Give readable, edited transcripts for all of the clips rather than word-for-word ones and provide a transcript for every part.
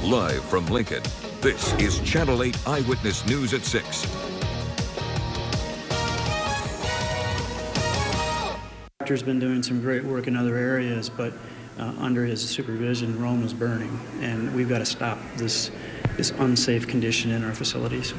Live from Lincoln, this is Channel 8 Eyewitness News at 6. The doctor's been doing some great work in other areas, but under his supervision, Rome was burning, and we've got to stop this unsafe condition in our facilities.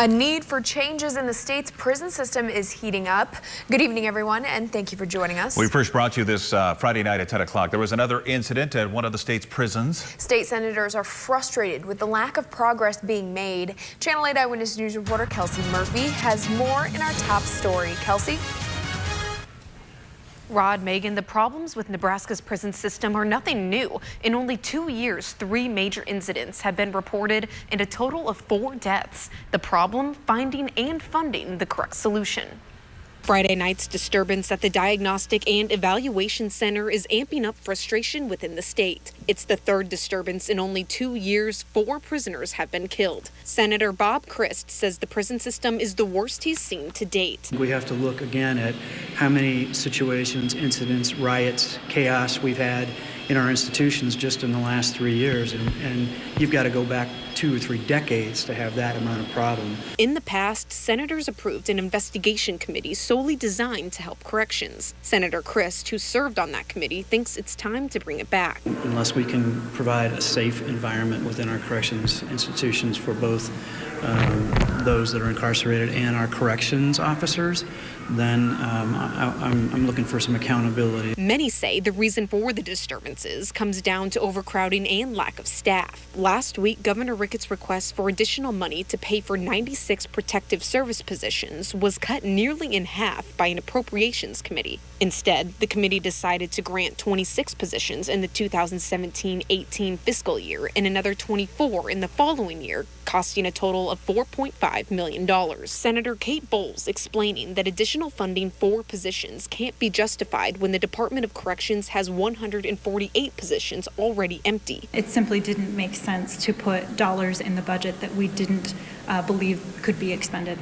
A need for changes in the state's prison system is heating up. Good evening, everyone, and thank you for joining us. We first brought you this Friday night at 10 o'clock. There was another incident at one of the state's prisons. State senators are frustrated with the lack of progress being made. Channel 8 Eyewitness News reporter Kelsey Murphy has more in our top story. Kelsey? Rod, Megan, the problems with Nebraska's prison system are nothing new. In only 2 years, 3 major incidents have been reported and a total of 4 deaths. The problem, finding and funding the correct solution. Friday night's disturbance at the Diagnostic and Evaluation Center is amping up frustration within the state. It's the 3rd disturbance in only 2 years. 4 prisoners have been killed. Senator Bob Christ says the prison system is the worst he's seen to date. We have to look again at how many situations, incidents, riots, chaos we've had in our institutions just in the last 3 years, and you've got to go back 2 or 3 decades to have that amount of problem. In the past, senators approved an investigation committee solely designed to help corrections. Senator Christ, who served on that committee, thinks it's time to bring it back. Unless we can provide a safe environment within our corrections institutions for both those that are incarcerated and our corrections officers, then I'm looking for some accountability. Many say the reason for the disturbances comes down to overcrowding and lack of staff. Last week, Governor Ricketts' request for additional money to pay for 96 protective service positions was cut nearly in half by an appropriations committee. Instead, the committee decided to grant 26 positions in the 2017-18 fiscal year and another 24 in the following year, costing a total of $4.5 million. Senator Kate Bowles explaining that additional funding for positions can't be justified when the Department of Corrections has 148 positions already empty. It simply didn't make sense to put dollars in the budget that we didn't believe could be expended.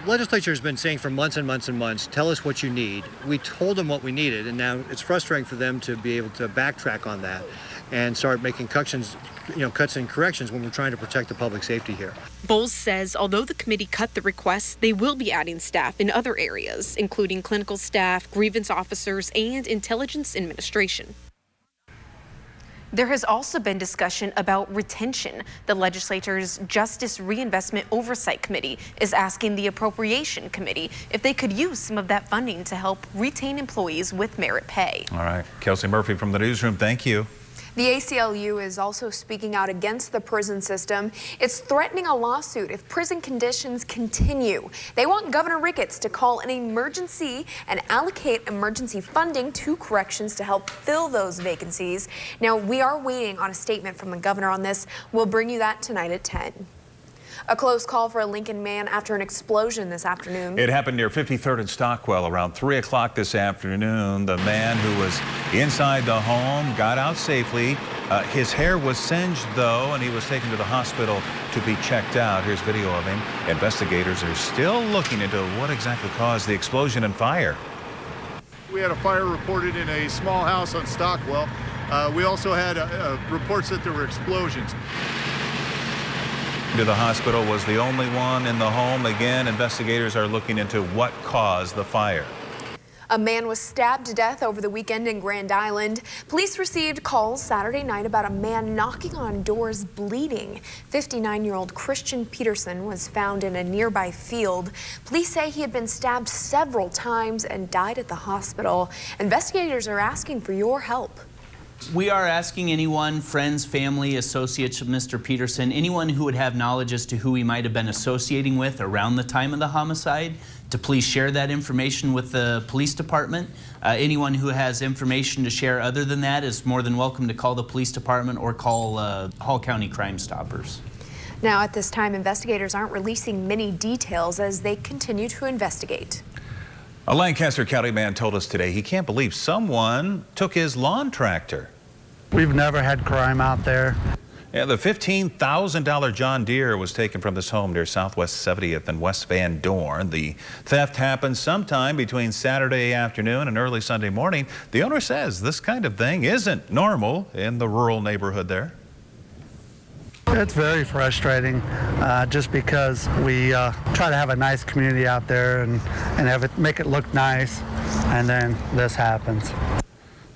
The legislature has been saying for months and months and months, tell us what you need. We told them what we needed, and now it's frustrating for them to be able to backtrack on that and start making cuts and corrections when we're trying to protect the public safety here. Bowles says although the committee cut the requests, they will be adding staff in other areas, including clinical staff, grievance officers, and intelligence administration. There has also been discussion about retention. The legislature's Justice Reinvestment Oversight Committee is asking the Appropriation Committee if they could use some of that funding to help retain employees with merit pay. All right. Kelsey Murphy from the newsroom, thank you. The ACLU is also speaking out against the prison system. It's threatening a lawsuit if prison conditions continue. They want Governor Ricketts to call an emergency and allocate emergency funding to corrections to help fill those vacancies. Now, we are waiting on a statement from the governor on this. We'll bring you that tonight at 10. A close call for a Lincoln man after an explosion this afternoon. It happened near 53rd and Stockwell around 3 o'clock this afternoon. The man who was inside the home got out safely. His hair was singed, though, and he was taken to the hospital to be checked out. Here's video of him. Investigators are still looking into what exactly caused the explosion and fire. We had a fire reported in a small house on Stockwell. We also had reports that there were explosions. To the hospital was the only one in the home. Again, investigators are looking into what caused the fire. A man was stabbed to death over the weekend in Grand Island. Police received calls Saturday night about a man knocking on doors bleeding. 59-year-old Christian Peterson was found in a nearby field. Police say he had been stabbed several times and died at the hospital. Investigators are asking for your help. We are asking anyone, friends, family, associates of Mr. Peterson, anyone who would have knowledge as to who he might have been associating with around the time of the homicide, to please share that information with the police department. Anyone who has information to share other than that is more than welcome to call the police department or call Hall County Crime Stoppers. Now, at this time, investigators aren't releasing many details as they continue to investigate. A Lancaster County man told us today he can't believe someone took his lawn tractor. We've never had crime out there. Yeah, the $15,000 John Deere was taken from this home near Southwest 70th and West Van Dorn. The theft happened sometime between Saturday afternoon and early Sunday morning. The owner says this kind of thing isn't normal in the rural neighborhood there. It's very frustrating just because we try to have a nice community out there and have it, make it look nice, and then this happens.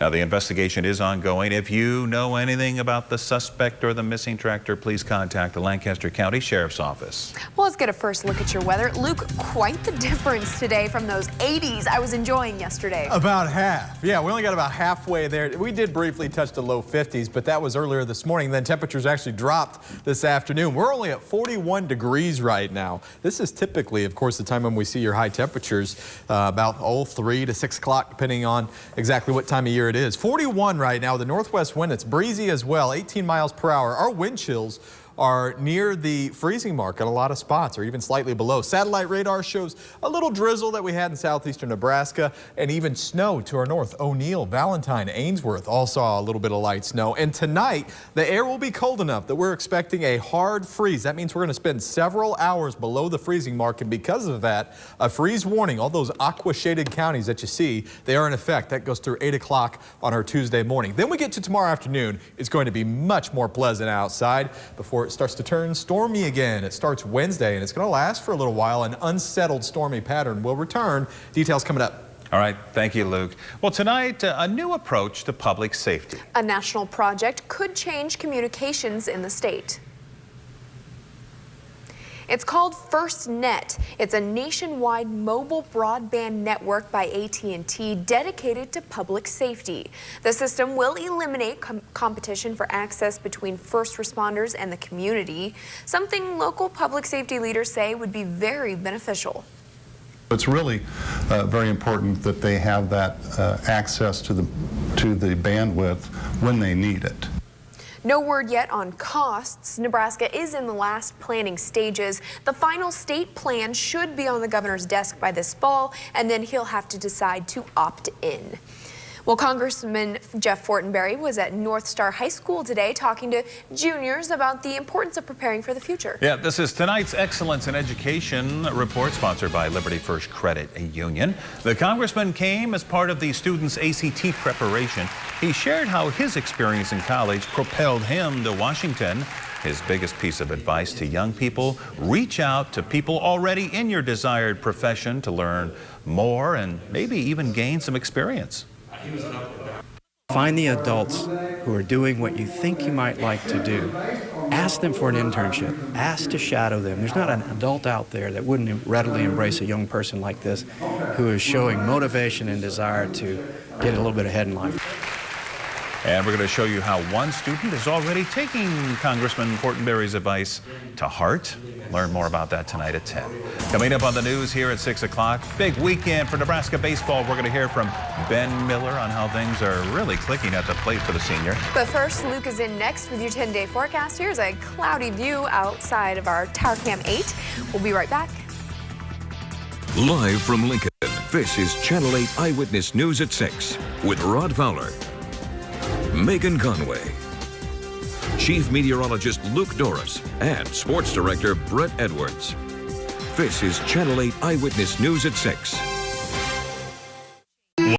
Now, the investigation is ongoing. If you know anything about the suspect or the missing tractor, please contact the Lancaster County Sheriff's Office. Well, let's get a first look at your weather. Luke, quite the difference today from those 80s I was enjoying yesterday. About half. Yeah, we only got about halfway there. We did briefly touch the low 50s, but that was earlier this morning. Then temperatures actually dropped this afternoon. We're only at 41 degrees right now. This is typically, of course, the time when we see your high temperatures about 3 to 6 o'clock, depending on exactly what time of year it is. 41 right now. The northwest wind, it's breezy as well, 18 miles per hour. Our wind chills are near the freezing mark in a lot of spots, or even slightly below. Satellite radar shows a little drizzle that we had in southeastern Nebraska, and even snow to our north. O'Neill, Valentine, Ainsworth all saw a little bit of light snow. And tonight, the air will be cold enough that we're expecting a hard freeze. That means we're going to spend several hours below the freezing mark, and because of that, a freeze warning. All those aqua-shaded counties that you see, they are in effect. That goes through 8 o'clock on our Tuesday morning. Then we get to tomorrow afternoon. It's going to be much more pleasant outside before it starts to turn stormy again. It starts Wednesday, and it's going to last for a little while. An unsettled stormy pattern will return. Details coming up. All right. Thank you, Luke. Well, tonight, a new approach to public safety. A national project could change communications in the state. It's called FirstNet. It's a nationwide mobile broadband network by AT&T dedicated to public safety. The system will eliminate competition for access between first responders and the community, something local public safety leaders say would be very beneficial. It's really very important that they have that access to the bandwidth when they need it. No word yet on costs. Nebraska is in the last planning stages. The final state plan should be on the governor's desk by this fall, and then he'll have to decide to opt in. Well, Congressman Jeff Fortenberry was at North Star High School today talking to juniors about the importance of preparing for the future. Yeah, this is tonight's Excellence in Education report, sponsored by Liberty First Credit Union. The congressman came as part of the students' ACT preparation. He shared how his experience in college propelled him to Washington. His biggest piece of advice to young people: reach out to people already in your desired profession to learn more and maybe even gain some experience. Find the adults who are doing what you think you might like to do. Ask them for an internship. Ask to shadow them. There's not an adult out there that wouldn't readily embrace a young person like this who is showing motivation and desire to get a little bit ahead in life. And we're going to show you how one student is already taking Congressman Fortenberry's advice to heart. Learn more about that tonight at 10. Coming up on the news here at 6 o'clock, big weekend for Nebraska baseball. We're going to hear from Ben Miller on how things are really clicking at the plate for the senior. But first, Luke is in next with your 10-day forecast. Here's a cloudy view outside of our Tower Cam 8. We'll be right back. Live from Lincoln, this is Channel 8 Eyewitness News at 6 with Rod Fowler, Megan Conway, Chief Meteorologist Luke Doris, and Sports Director Brett Edwards. This is Channel 8 Eyewitness News at 6.